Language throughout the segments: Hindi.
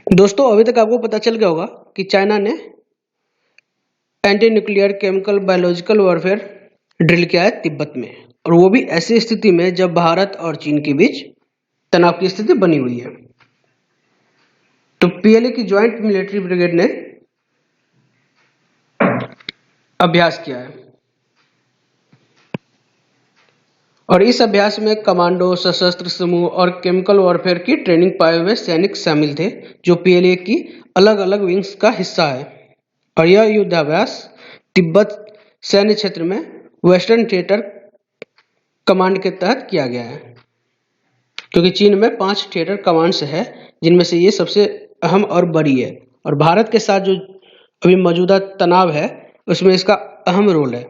दोस्तों अभी तक आपको पता चल गया होगा कि चाइना ने anti nuclear chemical biological warfare drill किया है तिब्बत में, और वो भी ऐसी स्थिति में जब भारत और चीन के बीच तनाव की स्थिति बनी हुई है। तो पीएलए की ज्वाइंट मिलिट्री ब्रिगेड ने अभ्यास किया है, और इस अभ्यास में कमांडो, सशस्त्र समूह और केमिकल वॉरफेयर की ट्रेनिंग पाए हुए सैनिक शामिल थे, जो पीएलए की अलग अलग विंग्स का हिस्सा है। और यह युद्धाभ्यास तिब्बत सैन्य क्षेत्र में वेस्टर्न थिएटर कमांड के तहत किया गया है, क्योंकि चीन में 5 थिएटर कमांड्स है, जिनमें से ये सबसे अहम और बड़ी है। और भारत के साथ जो अभी मौजूदा तनाव है उसमें इसका अहम रोल है।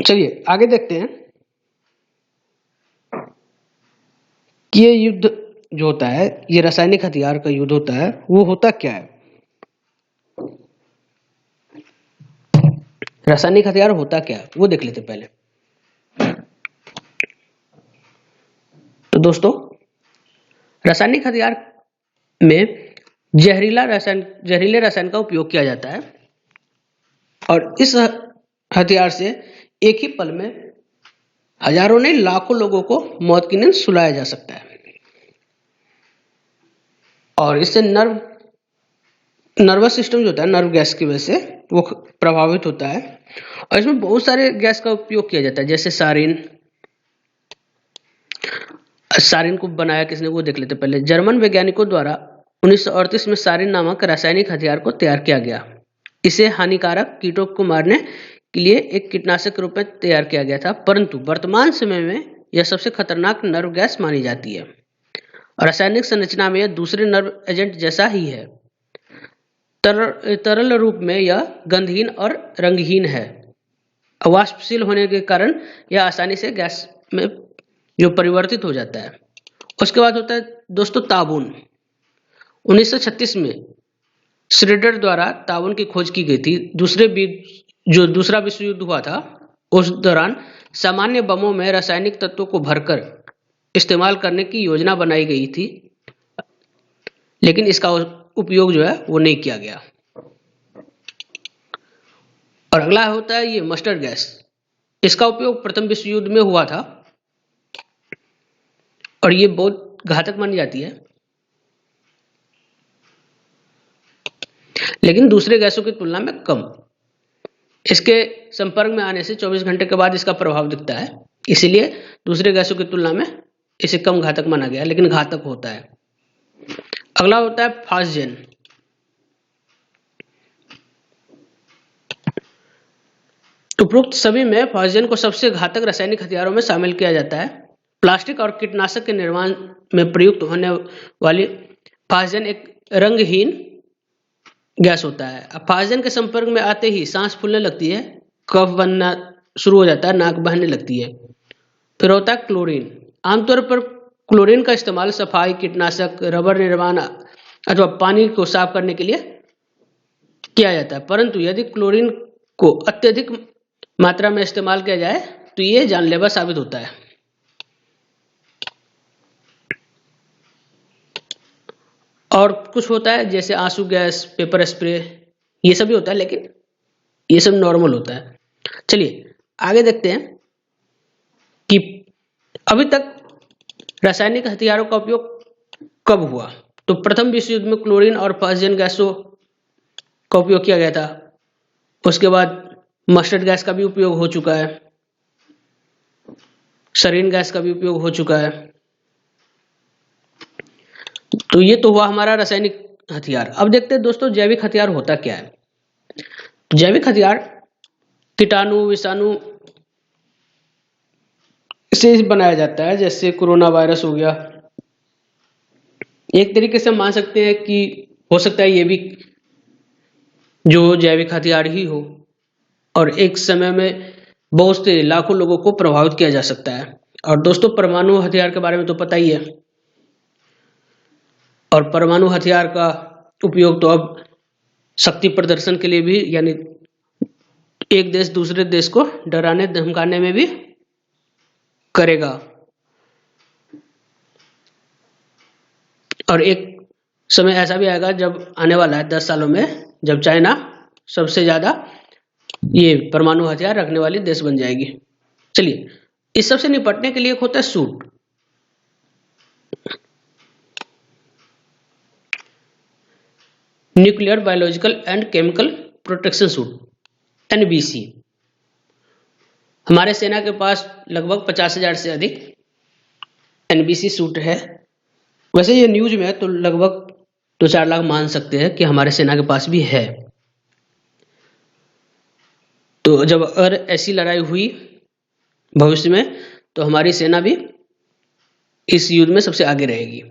चलिए आगे देखते हैं कि ये युद्ध जो होता है, ये रासायनिक हथियार का युद्ध होता है, वो होता क्या है। रासायनिक हथियार होता क्या है वो देख लेते पहले। तो दोस्तों रासायनिक हथियार में जहरीले रसायन का उपयोग किया जाता है, और इस हथियार से एक ही पल में हजारों नहीं लाखों लोगों को मौत की नींद सुलाया जा सकता है। और इससे नर्वस सिस्टम जो होता है, नर्व गैस की वजह से वो प्रभावित होता है। और इसमें बहुत सारे गैस का उपयोग किया जाता है, जैसे सारिन को बनाया किसने वो देख लेते पहले। जर्मन वैज्ञानिकों द्वारा 1938 में सारिन नामक रासायनिक हथियार को तैयार किया गया। इसे हानिकारक कीटों को मारने के लिए एक कीटनाशक के रूप में तैयार किया गया था, परंतु वर्तमान समय में यह सबसे खतरनाक नर्व गैस मानी जाती है। रासायनिक संरचना में यह दूसरे नर्व एजेंट जैसा ही है। तरल रूप में यह गंधहीन और रंगहीन है। वाष्पशील होने के कारण यह आसानी से गैस में जो परिवर्तित हो जाता है। उसके बाद होता है दोस्तों ताबून। 1936 में श्रेडर द्वारा ताबून की खोज की गई थी। दूसरा विश्व युद्ध हुआ था, उस दौरान सामान्य बमों में रासायनिक तत्वों को भरकर इस्तेमाल करने की योजना बनाई गई थी, लेकिन इसका उपयोग जो है वो नहीं किया गया। और अगला होता है ये मस्टर्ड गैस। इसका उपयोग प्रथम विश्व युद्ध में हुआ था, और ये बहुत घातक मानी जाती है, लेकिन दूसरे गैसों की तुलना में कम। इसके संपर्क में आने से 24 घंटे के बाद इसका प्रभाव दिखता है, इसीलिए दूसरे गैसों की तुलना में इसे कम घातक माना गया, लेकिन घातक होता है। अगला होता है फास्टजेन। उपरोक्त सभी में फास्टजेन को सबसे घातक रासायनिक हथियारों में शामिल किया जाता है। प्लास्टिक और कीटनाशक के निर्माण में प्रयुक्त होने वाली फास्टजेन एक रंगहीन गैस होता है। अब फास्टजेन के संपर्क में आते ही सांस फूलने लगती है, कफ बनना शुरू हो जाता है, नाक बहने लगती है। फिर होता है क्लोरीन। आमतौर पर क्लोरीन का इस्तेमाल सफाई, कीटनाशक, रबर निर्माण अथवा पानी को साफ करने के लिए किया जाता है, परंतु यदि क्लोरीन को अत्यधिक मात्रा में इस्तेमाल किया जाए तो ये जानलेवा साबित होता है। और कुछ होता है जैसे आंसू गैस, पेपर स्प्रे, ये सब भी होता है, लेकिन ये सब नॉर्मल होता है। चलिए आगे देखते हैं कि अभी तक रासायनिक हथियारों का उपयोग कब हुआ। तो प्रथम विश्व युद्ध में क्लोरीन और फास्टजेन गैसों का उपयोग किया गया था। उसके बाद मस्टर्ड गैस का भी उपयोग हो चुका है, सरीन गैस का भी उपयोग हो चुका है। तो ये तो हुआ हमारा रासायनिक हथियार। अब देखते हैं दोस्तों जैविक हथियार होता क्या है। जैविक हथियार कीटाणु, विषाणु से बनाया जाता है, जैसे कोरोना वायरस हो गया। एक तरीके से मान सकते हैं कि हो सकता है ये भी जो जैविक हथियार ही हो, और एक समय में बहुत से लाखों लोगों को प्रभावित किया जा सकता है। और दोस्तों परमाणु हथियार के बारे में तो पता ही है, और परमाणु हथियार का उपयोग तो अब शक्ति प्रदर्शन के लिए भी, यानी एक देश दूसरे देश को डराने धमकाने में भी करेगा। और एक समय ऐसा भी आएगा जब आने वाला है 10 सालों में, जब चाइना सबसे ज्यादा ये परमाणु हथियार रखने वाली देश बन जाएगी। चलिए, इस सब से निपटने के लिए एक होता है suit. Nuclear biological and chemical protection suit, NBC। हमारे सेना के पास लगभग 50,000 से अधिक NBC सूट है। वैसे ये न्यूज में है तो लगभग 2-4 लाख मान सकते हैं कि हमारे सेना के पास भी है। तो जब अगर ऐसी लड़ाई हुई भविष्य में तो हमारी सेना भी इस युद्ध में सबसे आगे रहेगी।